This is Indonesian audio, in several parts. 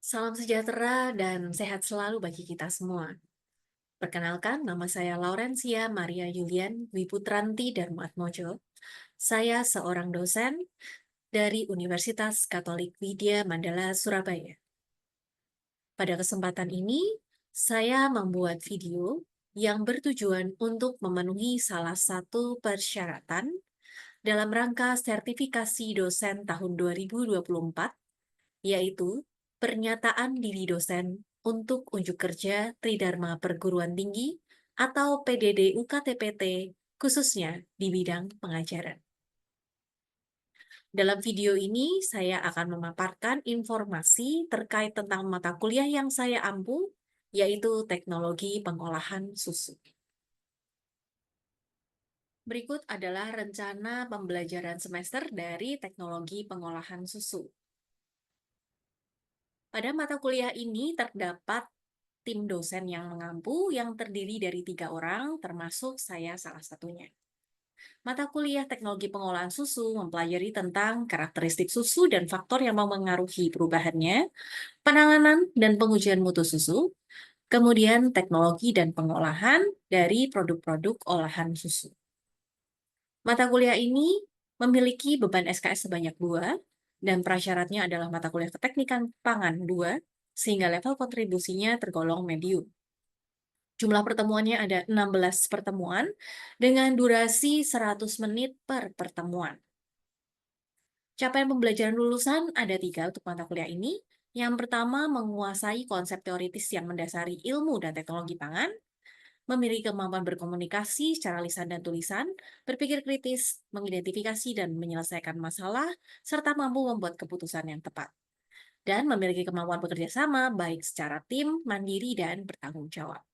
Salam sejahtera dan sehat selalu bagi kita semua. Perkenalkan, nama saya Laurencia Maria Yulian Wiputranti Darmatmojo. Saya seorang dosen dari Universitas Katolik Widya Mandala, Surabaya. Pada kesempatan ini, saya membuat video yang bertujuan untuk memenuhi salah satu persyaratan dalam rangka sertifikasi dosen tahun 2024, yaitu pernyataan diri dosen untuk unjuk kerja Tridharma Perguruan Tinggi atau PDD UKTPT, khususnya di bidang pengajaran. Dalam video ini, saya akan memaparkan informasi terkait tentang mata kuliah yang saya ampu, yaitu Teknologi Pengolahan Susu. Berikut adalah rencana pembelajaran semester dari Teknologi Pengolahan Susu. Pada mata kuliah ini terdapat tim dosen yang mengampu yang terdiri dari 3 orang, termasuk saya salah satunya. Mata kuliah Teknologi Pengolahan Susu mempelajari tentang karakteristik susu dan faktor yang memengaruhi perubahannya, penanganan dan pengujian mutu susu, kemudian teknologi dan pengolahan dari produk-produk olahan susu. Mata kuliah ini memiliki beban SKS sebanyak 2, dan prasyaratnya adalah mata kuliah keteknikan pangan 2, sehingga level kontribusinya tergolong medium. Jumlah pertemuannya ada 16 pertemuan dengan durasi 100 menit per pertemuan. Capaian pembelajaran lulusan ada 3 untuk mata kuliah ini. Yang pertama, menguasai konsep teoritis yang mendasari ilmu dan teknologi pangan, memiliki kemampuan berkomunikasi secara lisan dan tulisan, berpikir kritis, mengidentifikasi dan menyelesaikan masalah, serta mampu membuat keputusan yang tepat. Dan memiliki kemampuan bekerja sama, baik secara tim, mandiri, dan bertanggung jawab.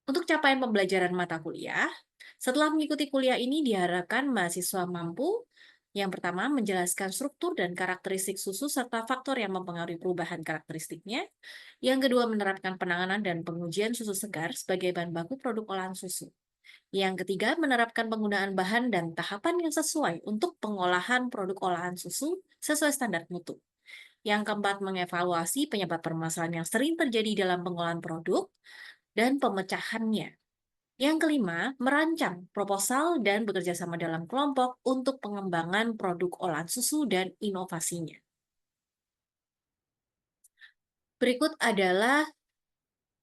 Untuk capaian pembelajaran mata kuliah, setelah mengikuti kuliah ini diharapkan mahasiswa mampu, yang pertama, menjelaskan struktur dan karakteristik susu serta faktor yang mempengaruhi perubahan karakteristiknya. Yang kedua, menerapkan penanganan dan pengujian susu segar sebagai bahan baku produk olahan susu. Yang ketiga, menerapkan penggunaan bahan dan tahapan yang sesuai untuk pengolahan produk olahan susu sesuai standar mutu. Yang keempat, mengevaluasi penyebab permasalahan yang sering terjadi dalam pengolahan produk dan pemecahannya. Yang kelima, merancang proposal dan bekerja sama dalam kelompok untuk pengembangan produk olahan susu dan inovasinya. Berikut adalah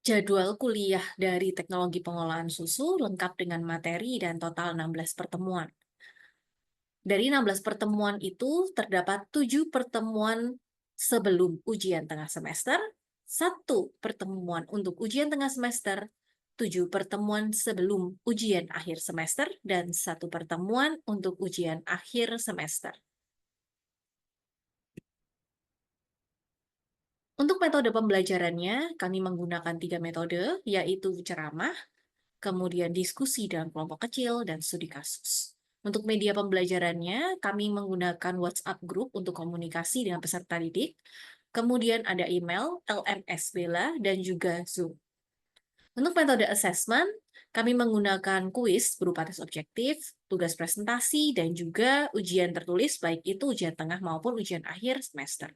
jadwal kuliah dari Teknologi Pengolahan Susu lengkap dengan materi dan total 16 pertemuan. Dari 16 pertemuan itu terdapat 7 pertemuan sebelum ujian tengah semester, 1 pertemuan untuk ujian tengah semester, 7 pertemuan sebelum ujian akhir semester, dan 1 pertemuan untuk ujian akhir semester. Untuk metode pembelajarannya, kami menggunakan 3 metode, yaitu ceramah, kemudian diskusi dalam kelompok kecil, dan studi kasus. Untuk media pembelajarannya, kami menggunakan WhatsApp Group untuk komunikasi dengan peserta didik, kemudian ada email, LMS Bella, dan juga Zoom. Untuk metode assessment, kami menggunakan kuis berupa tes objektif, tugas presentasi, dan juga ujian tertulis, baik itu ujian tengah maupun ujian akhir semester.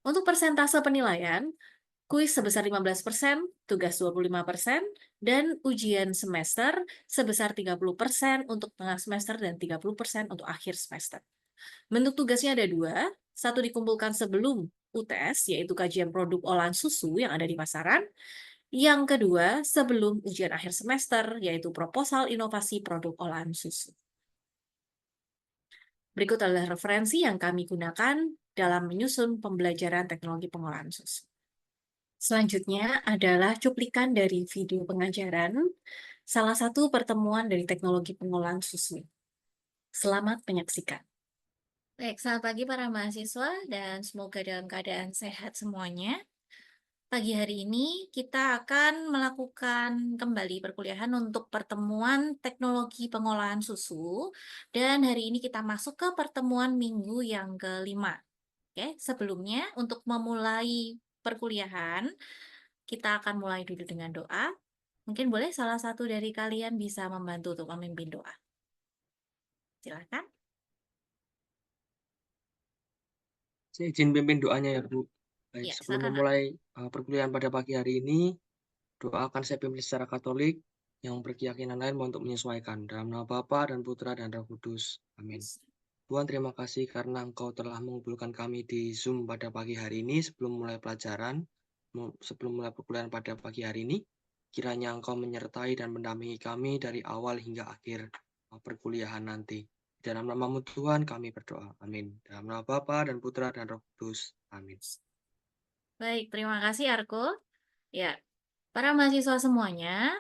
Untuk persentase penilaian, kuis sebesar 15%, tugas 25%, dan ujian semester sebesar 30% untuk tengah semester dan 30% untuk akhir semester. Bentuk tugasnya ada 2, satu dikumpulkan sebelum UTS, yaitu kajian produk olahan susu yang ada di pasaran. Yang kedua, sebelum ujian akhir semester, yaitu proposal inovasi produk olahan susu. Berikut adalah referensi yang kami gunakan dalam menyusun pembelajaran teknologi pengolahan susu. Selanjutnya adalah cuplikan dari video pengajaran, salah satu pertemuan dari teknologi pengolahan susu. Selamat menyaksikan. Baik, selamat pagi para mahasiswa dan semoga dalam keadaan sehat semuanya. Pagi hari ini kita akan melakukan kembali perkuliahan untuk pertemuan teknologi pengolahan susu dan hari ini kita masuk ke pertemuan minggu yang kelima. Oke, sebelumnya untuk memulai perkuliahan, kita akan mulai dulu dengan doa. Mungkin boleh salah satu dari kalian bisa membantu untuk memimpin doa. Silakan. Saya izin pimpin doanya ya, Bu. Baik, Ya, sebelum silakan. memulai, perkuliahan pada pagi hari ini, doa akan saya pimpin secara Katolik yang berkeyakinan lain untuk menyesuaikan. Dalam nama Bapa dan Putra dan Roh Kudus. Amin. Tuhan, terima kasih karena Engkau telah mengumpulkan kami di Zoom pada pagi hari ini sebelum mulai pelajaran, sebelum mulai perkuliahan pada pagi hari ini. Kiranya Engkau menyertai dan mendampingi kami dari awal hingga akhir perkuliahan nanti. Dalam namamu Tuhan kami berdoa. Amin. Dalam nama Bapa dan Putra dan Roh Kudus. Amin. Baik, terima kasih Arko. Ya, para mahasiswa semuanya,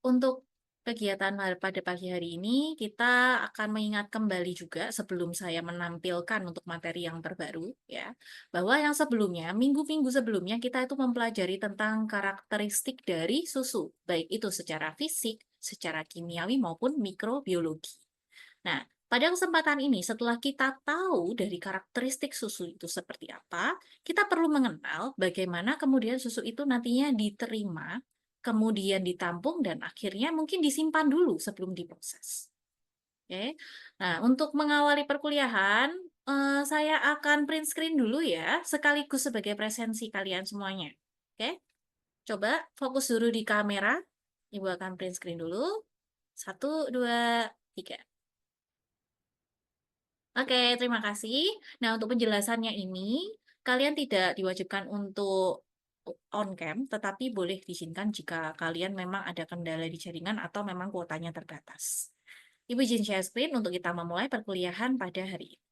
untuk kegiatan pada pagi hari ini, kita akan mengingat kembali juga sebelum saya menampilkan untuk materi yang terbaru, ya, bahwa yang sebelumnya, minggu-minggu sebelumnya, kita itu mempelajari tentang karakteristik dari susu, baik itu secara fisik, secara kimiawi, maupun mikrobiologi. Nah, pada kesempatan ini, setelah kita tahu dari karakteristik susu itu seperti apa, kita perlu mengenal bagaimana kemudian susu itu nantinya diterima, kemudian ditampung, dan akhirnya mungkin disimpan dulu sebelum diproses. Oke. Nah, untuk mengawali perkuliahan, saya akan print screen dulu ya, sekaligus sebagai presensi kalian semuanya. Oke, coba fokus dulu di kamera. Ibu akan print screen dulu. Satu, dua, tiga. Oke, terima kasih. Nah, untuk penjelasannya ini, kalian tidak diwajibkan untuk on cam, tetapi boleh diizinkan jika kalian memang ada kendala di jaringan atau memang kuotanya terbatas. Ibu izin share screen untuk kita memulai perkuliahan pada hari ini.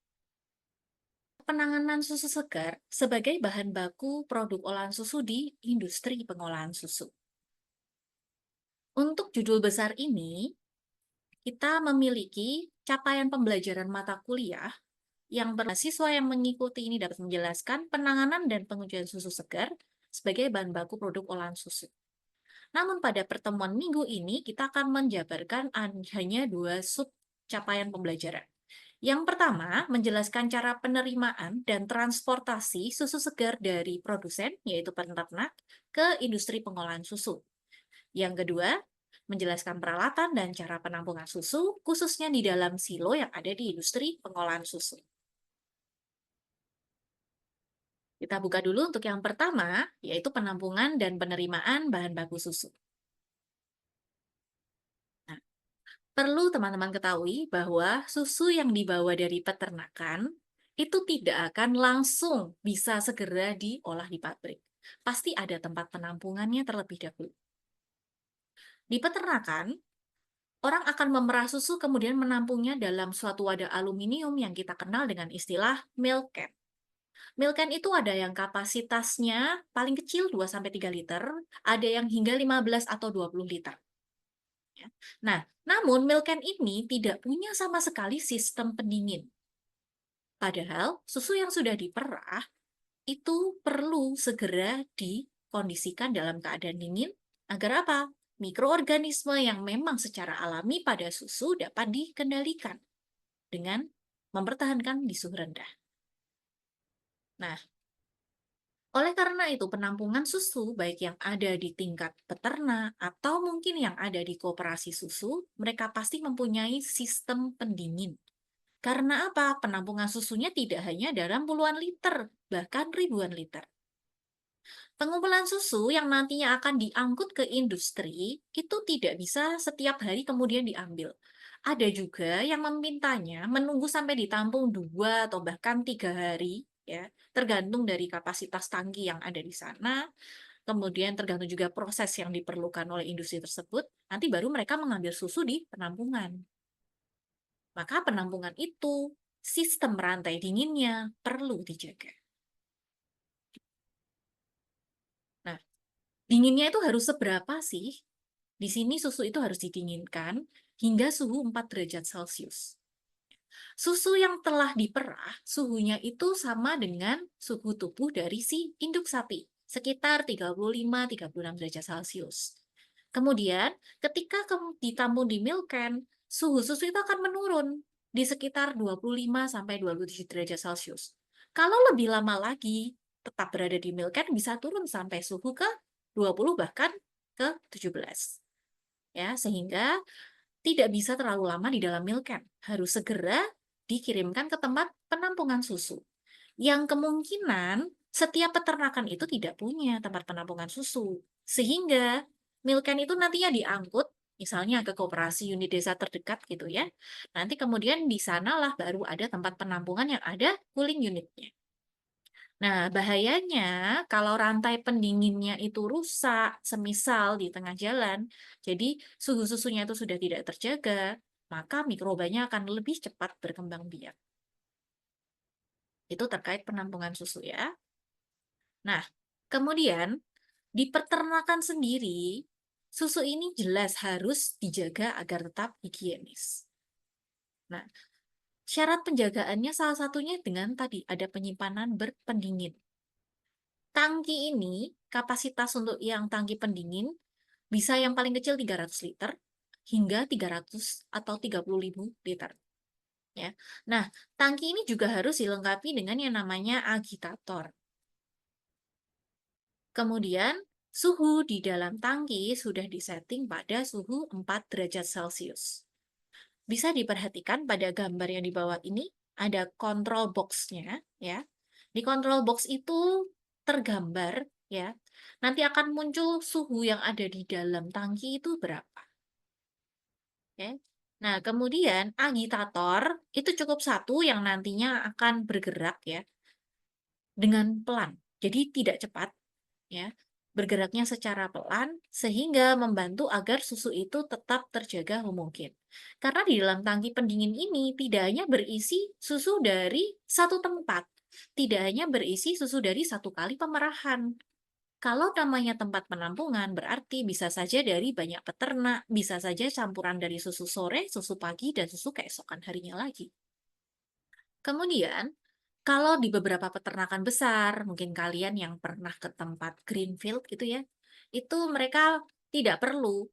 Penanganan susu segar sebagai bahan baku produk olahan susu di industri pengolahan susu. Untuk judul besar ini, kita memiliki capaian pembelajaran mata kuliah yang bersiswa yang mengikuti ini dapat menjelaskan penanganan dan pengujian susu segar sebagai bahan baku produk olahan susu. Namun pada pertemuan minggu ini kita akan menjabarkan hanya dua sub capaian pembelajaran. Yang pertama, menjelaskan cara penerimaan dan transportasi susu segar dari produsen, yaitu peternak, ke industri pengolahan susu. Yang kedua, menjelaskan peralatan dan cara penampungan susu, khususnya di dalam silo yang ada di industri pengolahan susu. Kita buka dulu untuk yang pertama, yaitu penampungan dan penerimaan bahan baku susu. Nah, perlu teman-teman ketahui bahwa susu yang dibawa dari peternakan itu tidak akan langsung bisa segera diolah di pabrik. Pasti ada tempat penampungannya terlebih dahulu. Di peternakan, orang akan memerah susu kemudian menampungnya dalam suatu wadah aluminium yang kita kenal dengan istilah milk can. Milk can itu ada yang kapasitasnya paling kecil 2-3 liter, ada yang hingga 15 atau 20 liter. Ya. Nah, namun milk can ini tidak punya sama sekali sistem pendingin. Padahal susu yang sudah diperah itu perlu segera dikondisikan dalam keadaan dingin agar apa? Mikroorganisme yang memang secara alami pada susu dapat dikendalikan dengan mempertahankan di suhu rendah. Nah, oleh karena itu, penampungan susu, baik yang ada di tingkat peternak atau mungkin yang ada di koperasi susu, mereka pasti mempunyai sistem pendingin. Karena apa? Penampungan susunya tidak hanya dalam puluhan liter, bahkan ribuan liter. Pengumpulan susu yang nantinya akan diangkut ke industri itu tidak bisa setiap hari kemudian diambil. Ada juga yang memintanya menunggu sampai ditampung 2 atau bahkan 3 hari, ya, tergantung dari kapasitas tangki yang ada di sana. Kemudian tergantung juga proses yang diperlukan oleh industri tersebut. Nanti baru mereka mengambil susu di penampungan. Maka penampungan itu sistem rantai dinginnya perlu dijaga. Nah, dinginnya itu harus seberapa sih? Di sini susu itu harus didinginkan hingga suhu 4 derajat Celcius. Susu yang telah diperah, suhunya itu sama dengan suhu tubuh dari si induk sapi, sekitar 35-36 derajat Celcius. Kemudian, ketika ditampung di milk can, suhu susu itu akan menurun di sekitar 25-27 derajat Celcius. Kalau lebih lama lagi, tetap berada di milk can bisa turun sampai suhu ke 20 bahkan ke 17. Ya, sehingga tidak bisa terlalu lama di dalam milk can. Harus segera dikirimkan ke tempat penampungan susu. yang kemungkinan setiap peternakan itu tidak punya tempat penampungan susu. Sehingga milken itu nantinya diangkut misalnya ke koperasi unit desa terdekat gitu ya. Nanti kemudian di sanalah baru ada tempat penampungan yang ada cooling unitnya. Nah, bahayanya kalau rantai pendinginnya itu rusak, semisal di tengah jalan, jadi suhu susunya itu sudah tidak terjaga, maka mikrobanya akan lebih cepat berkembang biak. Itu terkait penampungan susu ya. Nah, kemudian di peternakan sendiri, susu ini jelas harus dijaga agar tetap higienis. Nah, syarat penjagaannya salah satunya dengan tadi ada penyimpanan berpendingin. Tangki ini, kapasitas untuk yang tangki pendingin, bisa yang paling kecil 300 liter hingga 300 atau 30.000 liter. Ya. Nah, tangki ini juga harus dilengkapi dengan yang namanya agitator. Kemudian, suhu di dalam tangki sudah disetting pada suhu 4 derajat Celcius. Bisa diperhatikan pada gambar yang di bawah ini, ada control box-nya, ya. Di control box itu tergambar, ya, nanti akan muncul suhu yang ada di dalam tangki itu berapa. Oke. Nah, kemudian agitator itu cukup satu yang nantinya akan bergerak ya dengan pelan. Jadi tidak cepat ya. Bergeraknya secara pelan sehingga membantu agar susu itu tetap terjaga homogen. Karena di dalam tangki pendingin ini tidak hanya berisi susu dari satu tempat, tidak hanya berisi susu dari satu kali pemerahan. Kalau namanya tempat penampungan, berarti bisa saja dari banyak peternak, bisa saja campuran dari susu sore, susu pagi, dan susu keesokan harinya lagi. Kemudian, kalau di beberapa peternakan besar, mungkin kalian yang pernah ke tempat greenfield gitu ya, itu mereka tidak perlu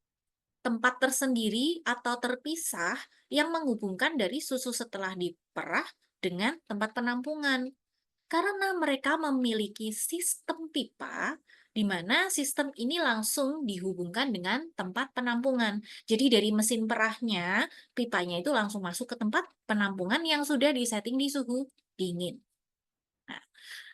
tempat tersendiri atau terpisah yang menghubungkan dari susu setelah diperah dengan tempat penampungan. Karena mereka memiliki sistem pipa, di mana sistem ini langsung dihubungkan dengan tempat penampungan. Jadi dari mesin perahnya, pipanya itu langsung masuk ke tempat penampungan yang sudah disetting di suhu dingin. Nah,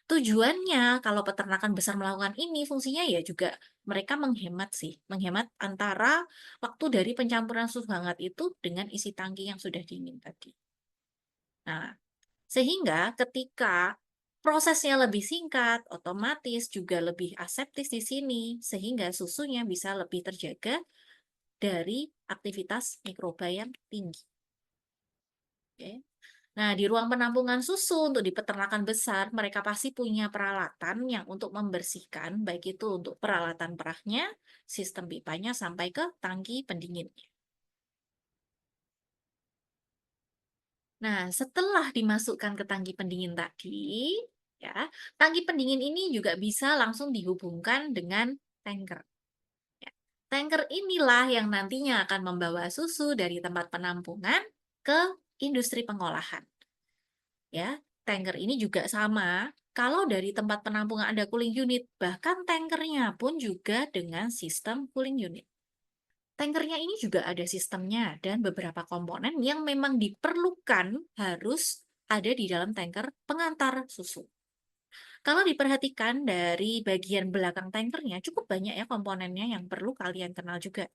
tujuannya kalau peternakan besar melakukan ini, fungsinya ya juga mereka menghemat sih, menghemat antara waktu dari pencampuran susu hangat itu dengan isi tangki yang sudah dingin tadi. Nah, sehingga ketika prosesnya lebih singkat, otomatis juga lebih aseptis di sini, sehingga susunya bisa lebih terjaga dari aktivitas mikroba yang tinggi. Oke. Nah, di ruang penampungan susu untuk di peternakan besar, mereka pasti punya peralatan yang untuk membersihkan, baik itu untuk peralatan perahnya, sistem pipanya, sampai ke tangki pendinginnya. Nah, setelah dimasukkan ke tangki pendingin tadi, ya, tangki pendingin ini juga bisa langsung dihubungkan dengan tanker. Ya. Tanker inilah yang nantinya akan membawa susu dari tempat penampungan ke industri pengolahan. Ya, tanker ini juga sama. Kalau dari tempat penampungan ada cooling unit, bahkan tankernya pun juga dengan sistem cooling unit. Tankernya ini juga ada sistemnya dan beberapa komponen yang memang diperlukan harus ada di dalam tanker pengantar susu. Kalau diperhatikan dari bagian belakang tankernya, cukup banyak ya komponennya yang perlu kalian kenal juga.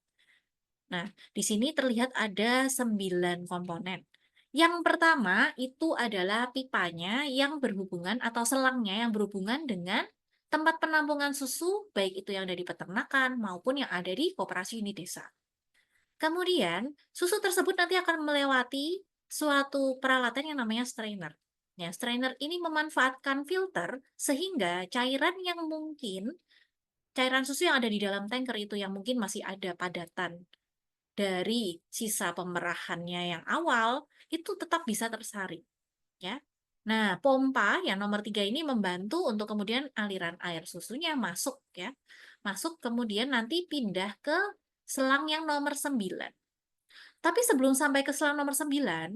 Nah, di sini terlihat ada 9 komponen. Yang pertama itu adalah pipanya yang berhubungan atau selangnya yang berhubungan dengan tempat penampungan susu, baik itu yang ada di peternakan maupun yang ada di koperasi unit desa. Kemudian, susu tersebut nanti akan melewati suatu peralatan yang namanya strainer. Ya, strainer ini memanfaatkan filter sehingga cairan susu yang ada di dalam tanker itu yang mungkin masih ada padatan dari sisa pemerahannya yang awal, itu tetap bisa tersaring. Ya. Nah, pompa yang nomor 3 ini membantu untuk kemudian aliran air susunya masuk ya. Masuk kemudian nanti pindah ke selang yang nomor 9. Tapi sebelum sampai ke selang nomor 9,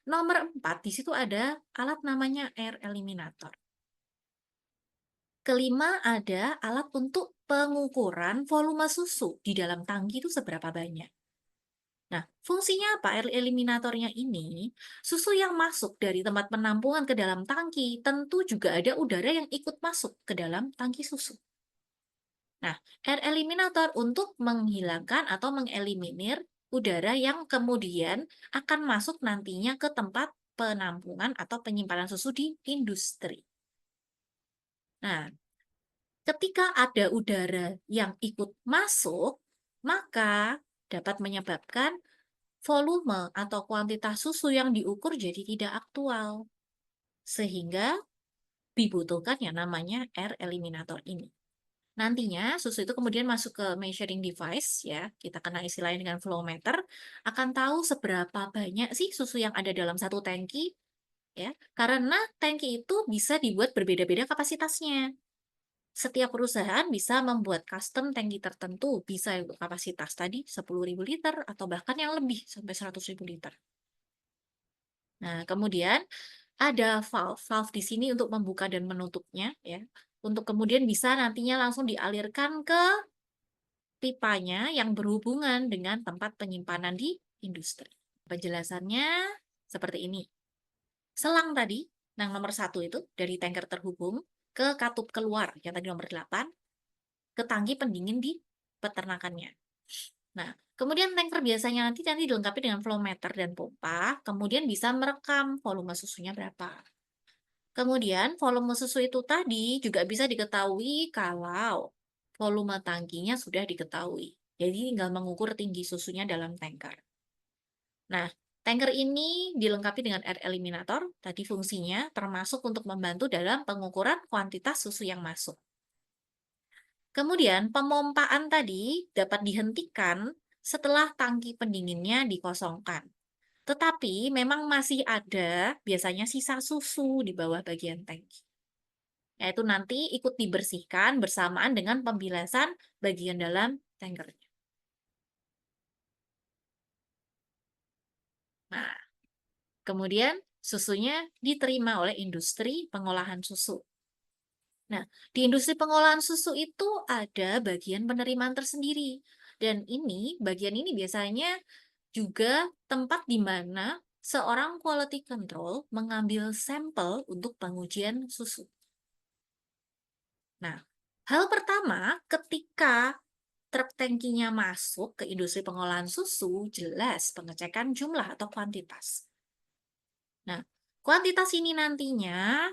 nomor 4 di situ ada alat namanya air eliminator. Kelima ada alat untuk pengukuran volume susu di dalam tangki itu seberapa banyak. Nah, fungsinya apa? Air eliminatornya ini, susu yang masuk dari tempat penampungan ke dalam tangki, tentu juga ada udara yang ikut masuk ke dalam tangki susu. Nah, air eliminator untuk menghilangkan atau mengeliminir udara yang kemudian akan masuk nantinya ke tempat penampungan atau penyimpanan susu di industri. Nah, ketika ada udara yang ikut masuk, maka dapat menyebabkan volume atau kuantitas susu yang diukur jadi tidak aktual, sehingga dibutuhkan yang namanya air eliminator ini. Nantinya susu itu kemudian masuk ke measuring device ya, kita kenal istilahnya dengan flow meter, akan tahu seberapa banyak sih susu yang ada dalam satu tangki ya. Karena tangki itu bisa dibuat berbeda-beda kapasitasnya. Setiap perusahaan bisa membuat custom tangki tertentu, bisa untuk kapasitas tadi 10.000 liter atau bahkan yang lebih sampai 100.000 liter. Nah, kemudian ada valve, valve di sini untuk membuka dan menutupnya ya, untuk kemudian bisa nantinya langsung dialirkan ke pipanya yang berhubungan dengan tempat penyimpanan di industri. Penjelasannya seperti ini. Selang tadi, yang nomor 1 itu dari tanker terhubung ke katup keluar, yang tadi nomor 8, ke tangki pendingin di peternakannya. Nah, kemudian tanker biasanya nanti dilengkapi dengan flow meter dan pompa, kemudian bisa merekam volume susunya berapa. Kemudian volume susu itu tadi juga bisa diketahui kalau volume tangkinya sudah diketahui. Jadi tinggal mengukur tinggi susunya dalam tanker. Nah, tanker ini dilengkapi dengan air eliminator, tadi fungsinya termasuk untuk membantu dalam pengukuran kuantitas susu yang masuk. Kemudian pemompaan tadi dapat dihentikan setelah tangki pendinginnya dikosongkan. Tetapi memang masih ada biasanya sisa susu di bawah bagian tangki. Yaitu nanti ikut dibersihkan bersamaan dengan pembilasan bagian dalam tankernya. Nah, kemudian susunya diterima oleh industri pengolahan susu. Nah, di industri pengolahan susu itu ada bagian penerimaan tersendiri. Dan bagian ini biasanya juga tempat di mana seorang quality control mengambil sampel untuk pengujian susu. Nah, hal pertama ketika truk tangkinya masuk ke industri pengolahan susu, jelas pengecekan jumlah atau kuantitas. Nah, kuantitas ini nantinya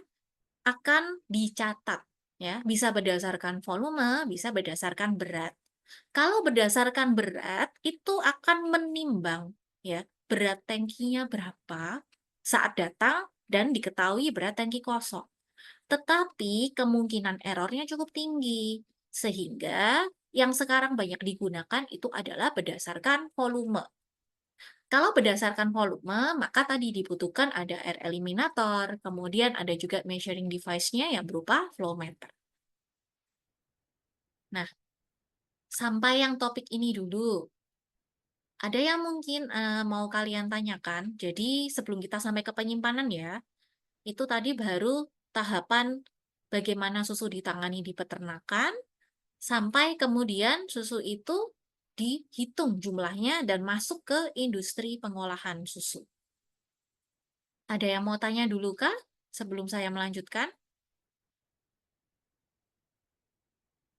akan dicatat ya, bisa berdasarkan volume, bisa berdasarkan berat. Kalau berdasarkan berat itu akan menimbang ya, berat tangkinya berapa saat datang dan diketahui berat tangki kosong. Tetapi kemungkinan errornya cukup tinggi, sehingga yang sekarang banyak digunakan itu adalah berdasarkan volume. Kalau berdasarkan volume, maka tadi dibutuhkan ada air eliminator, kemudian ada juga measuring device-nya yang berupa flow meter. Nah, sampai yang topik ini dulu. Ada yang mungkin mau kalian tanyakan, jadi sebelum kita sampai ke penyimpanan ya, itu tadi baru tahapan bagaimana susu ditangani di peternakan, sampai kemudian susu itu dihitung jumlahnya dan masuk ke industri pengolahan susu. Ada yang mau tanya dulu kah sebelum saya melanjutkan?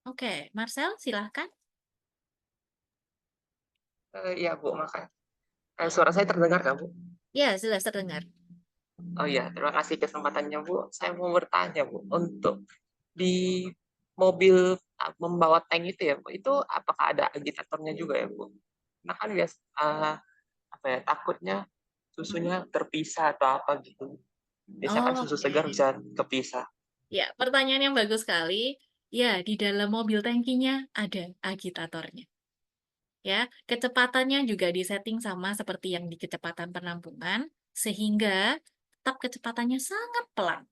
Oke, Marcel silahkan. Iya, Bu, makasih. Suara saya terdengar nggak, Bu? Ya, jelas terdengar. Oh iya, terima kasih kesempatannya, Bu. Saya mau bertanya, Bu, untuk di mobil membawa tank itu ya, Bu, itu apakah ada agitatornya juga ya, Bu? Nah kan biasa apa ya, takutnya susunya terpisah atau apa gitu. Biasanya kan susu Oke. segar bisa kepisah. Ya, pertanyaan yang bagus sekali. Ya, di dalam mobil tangkinya ada agitatornya. Ya, kecepatannya juga disetting sama seperti yang di kecepatan penampungan, sehingga tetap kecepatannya sangat pelan.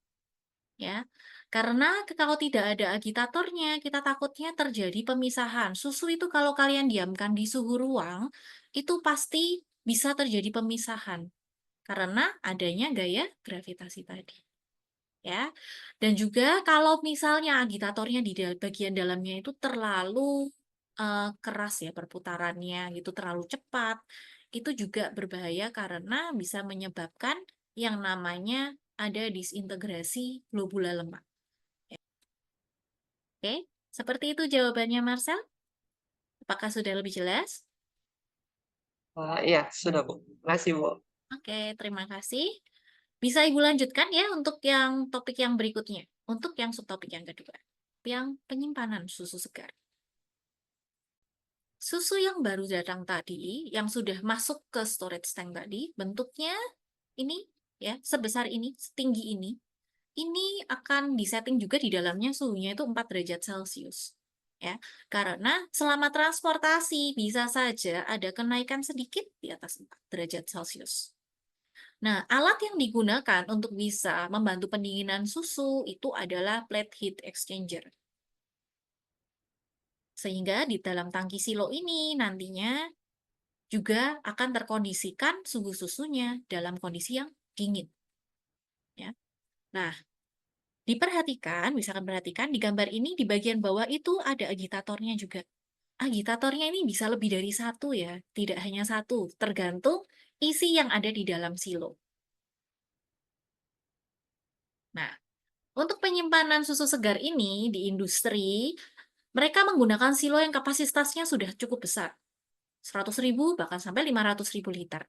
Ya, karena kalau tidak ada agitatornya, kita takutnya terjadi pemisahan. Susu itu kalau kalian diamkan di suhu ruang, itu pasti bisa terjadi pemisahan karena adanya gaya gravitasi tadi. Ya, dan juga kalau misalnya agitatornya di bagian dalamnya itu terlalu keras ya perputarannya gitu, terlalu cepat, itu juga berbahaya karena bisa menyebabkan yang namanya ada disintegrasi globula lemak. Oke, seperti itu jawabannya Marcel. Apakah sudah lebih jelas? Iya, sudah, Bu. Makasih, Bu. Oke, terima kasih. Bisa Ibu lanjutkan ya untuk yang topik yang berikutnya. Untuk yang subtopik yang kedua. Yang penyimpanan susu segar. Susu yang baru datang tadi, yang sudah masuk ke storage tank tadi, bentuknya ini ya, sebesar ini, setinggi ini akan disetting juga di dalamnya suhunya itu 4 derajat Celcius. Ya, karena selama transportasi bisa saja ada kenaikan sedikit di atas 4 derajat Celcius. Nah, alat yang digunakan untuk bisa membantu pendinginan susu itu adalah plate heat exchanger. Sehingga di dalam tangki silo ini nantinya juga akan terkondisikan suhu susunya dalam kondisi yang dingin. Ya. Nah, misalkan perhatikan di gambar ini di bagian bawah itu ada agitatornya juga. Agitatornya ini bisa lebih dari satu ya, tidak hanya satu, tergantung isi yang ada di dalam silo. Nah, untuk penyimpanan susu segar ini di industri, mereka menggunakan silo yang kapasitasnya sudah cukup besar, 100.000 bahkan sampai 500.000 liter.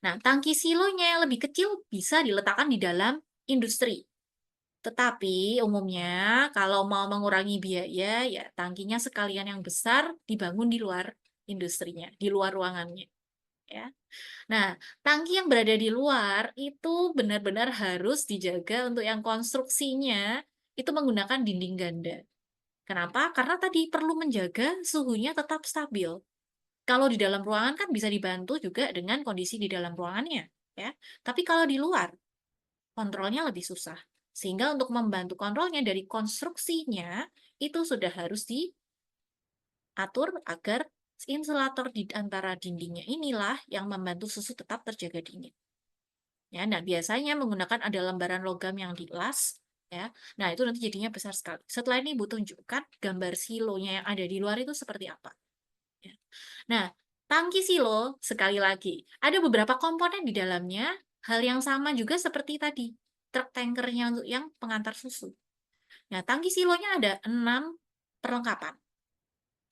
Nah, tangki silonya yang lebih kecil bisa diletakkan di dalam industri. Tetapi umumnya kalau mau mengurangi biaya, ya tangkinya sekalian yang besar dibangun di luar industrinya, di luar ruangannya. Ya. Nah, tangki yang berada di luar itu benar-benar harus dijaga untuk yang konstruksinya itu menggunakan dinding ganda. Kenapa? Karena tadi perlu menjaga suhunya tetap stabil. Kalau di dalam ruangan kan bisa dibantu juga dengan kondisi di dalam ruangannya, ya. Tapi kalau di luar, kontrolnya lebih susah. Sehingga untuk membantu kontrolnya dari konstruksinya, itu sudah harus diatur agar insulator di antara dindingnya inilah yang membantu susu tetap terjaga dingin. Ya, nah biasanya menggunakan ada lembaran logam yang dilas, ya. Nah, itu nanti jadinya besar sekali. Setelah ini Ibu tunjukkan gambar silonya yang ada di luar itu seperti apa. Ya. Nah, tangki silo, sekali lagi, ada beberapa komponen di dalamnya, hal yang sama juga seperti tadi, truk tankernya untuk yang pengantar susu. Nah, tangki silonya ada 6 perlengkapan.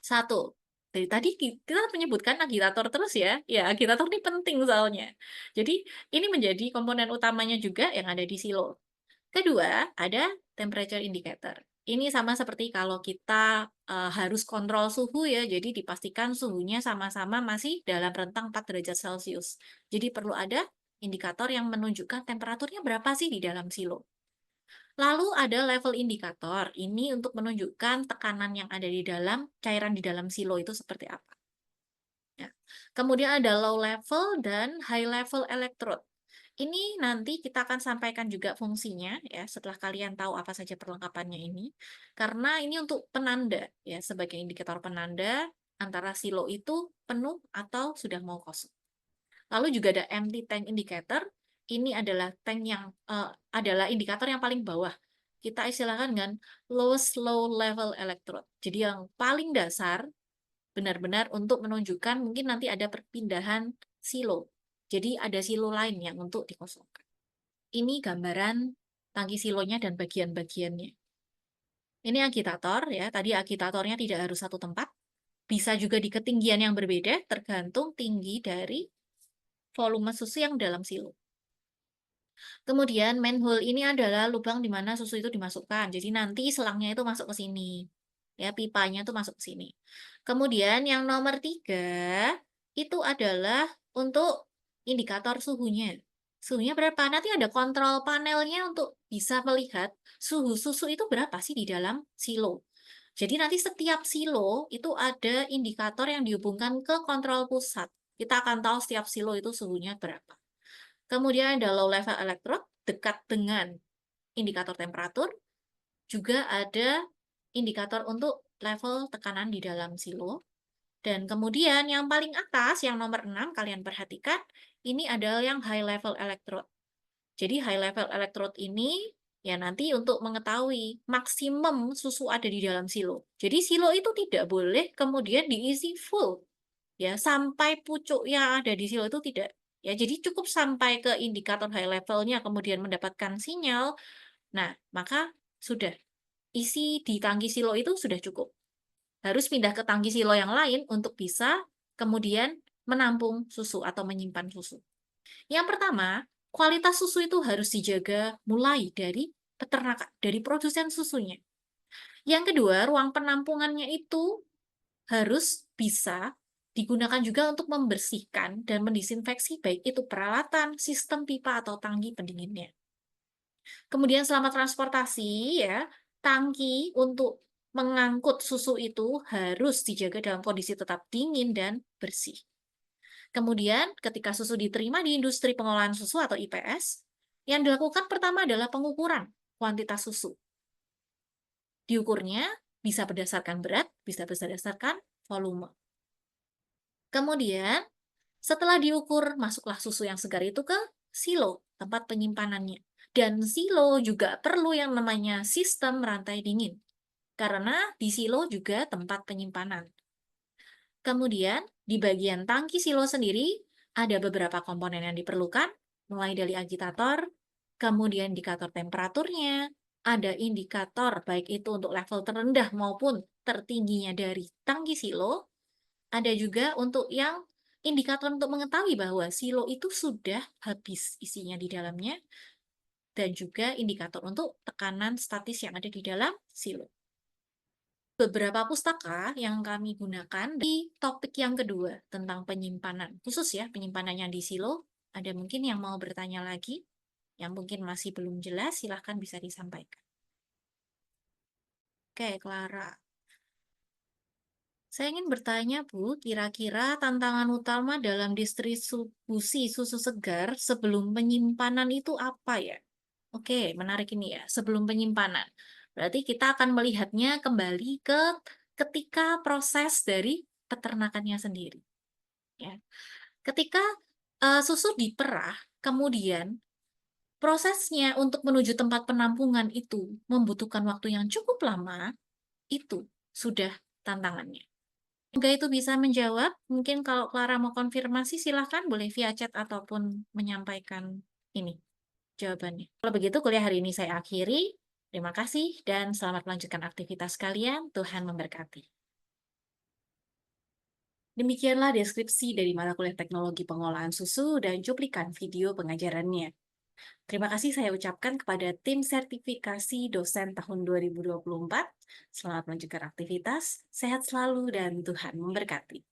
Satu, dari tadi kita menyebutkan agitator terus ya. Ya, agitator ini penting soalnya. Jadi, ini menjadi komponen utamanya juga yang ada di silo. Kedua, ada temperature indicator. Ini sama seperti kalau kita harus kontrol suhu ya, jadi dipastikan suhunya sama-sama masih dalam rentang 4 derajat Celcius. Jadi perlu ada indikator yang menunjukkan temperaturnya berapa sih di dalam silo. Lalu ada level indikator, ini untuk menunjukkan tekanan yang ada di dalam cairan di dalam silo itu seperti apa. Ya. Kemudian ada low level dan high level electrode. Ini nanti kita akan sampaikan juga fungsinya ya setelah kalian tahu apa saja perlengkapannya ini. Karena ini untuk penanda ya sebagai indikator penanda antara silo itu penuh atau sudah mau kosong. Lalu juga ada empty tank indicator. Ini adalah tank yang adalah indikator yang paling bawah. Kita istilahkan dengan lowest low level electrode. Jadi yang paling dasar benar-benar untuk menunjukkan mungkin nanti ada perpindahan silo. Jadi ada silo lain yang untuk dikosongkan. Ini gambaran tangki silonya dan bagian-bagiannya. Ini agitator ya, tadi agitatornya tidak harus satu tempat. Bisa juga di ketinggian yang berbeda tergantung tinggi dari volume susu yang dalam silo. Kemudian manhole ini adalah lubang di mana susu itu dimasukkan. Jadi nanti selangnya itu masuk ke sini. Ya, pipanya itu masuk ke sini. Kemudian yang nomor 3 itu adalah untuk indikator suhunya. Suhunya berapa? Nanti ada kontrol panelnya untuk bisa melihat suhu susu itu berapa sih di dalam silo. Jadi nanti setiap silo itu ada indikator yang dihubungkan ke kontrol pusat. Kita akan tahu setiap silo itu suhunya berapa. Kemudian ada low level electrode dekat dengan indikator temperatur, juga ada indikator untuk level tekanan di dalam silo. Dan kemudian yang paling atas, yang nomor 6, kalian perhatikan, ini adalah yang high level electrode. Jadi high level electrode ini ya nanti untuk mengetahui maksimum susu ada di dalam silo. Jadi silo itu tidak boleh kemudian diisi full. ya, sampai pucuk yang ada di silo itu tidak. Ya, jadi cukup sampai ke indikator high level-nya kemudian mendapatkan sinyal. Nah, maka sudah isi di tangki silo itu sudah cukup. Harus pindah ke tangki silo yang lain untuk bisa kemudian menampung susu atau menyimpan susu. Yang pertama, kualitas susu itu harus dijaga mulai dari peternakan, dari produsen susunya. Yang kedua, ruang penampungannya itu harus bisa digunakan juga untuk membersihkan dan mendisinfeksi baik itu peralatan, sistem pipa atau tangki pendinginnya. Kemudian selama transportasi ya, tangki untuk mengangkut susu itu harus dijaga dalam kondisi tetap dingin dan bersih. Kemudian ketika susu diterima di industri pengolahan susu atau IPS, yang dilakukan pertama adalah pengukuran kuantitas susu. Diukurnya bisa berdasarkan berat, bisa berdasarkan volume. Kemudian setelah diukur, masuklah susu yang segar itu ke silo, tempat penyimpanannya. Dan silo juga perlu yang namanya sistem rantai dingin, karena di silo juga tempat penyimpanan. Kemudian, di bagian tangki silo sendiri, ada beberapa komponen yang diperlukan, mulai dari agitator, kemudian indikator temperaturnya, ada indikator baik itu untuk level terendah maupun tertingginya dari tangki silo, ada juga untuk yang indikator untuk mengetahui bahwa silo itu sudah habis isinya di dalamnya, dan juga indikator untuk tekanan statis yang ada di dalam silo. Beberapa pustaka yang kami gunakan di topik yang kedua tentang penyimpanan, khusus ya penyimpanannya di silo. Ada mungkin yang mau bertanya lagi, yang mungkin masih belum jelas, silahkan bisa disampaikan. Oke, Clara. Saya ingin bertanya, Bu, kira-kira tantangan utama dalam distribusi susu segar sebelum penyimpanan itu apa ya? Oke, menarik ini ya, sebelum penyimpanan. Berarti kita akan melihatnya kembali ke ketika proses dari peternakannya sendiri. Ya. Ketika susu diperah, kemudian prosesnya untuk menuju tempat penampungan itu membutuhkan waktu yang cukup lama, itu sudah tantangannya. Semoga itu bisa menjawab. Mungkin kalau Clara mau konfirmasi, silahkan boleh via chat ataupun menyampaikan ini jawabannya. Kalau begitu, kuliah hari ini saya akhiri. Terima kasih dan selamat melanjutkan aktivitas kalian. Tuhan memberkati. Demikianlah deskripsi dari mata kuliah teknologi pengolahan susu dan cuplikan video pengajarannya. Terima kasih saya ucapkan kepada tim sertifikasi dosen tahun 2024. Selamat melanjutkan aktivitas, sehat selalu, dan Tuhan memberkati.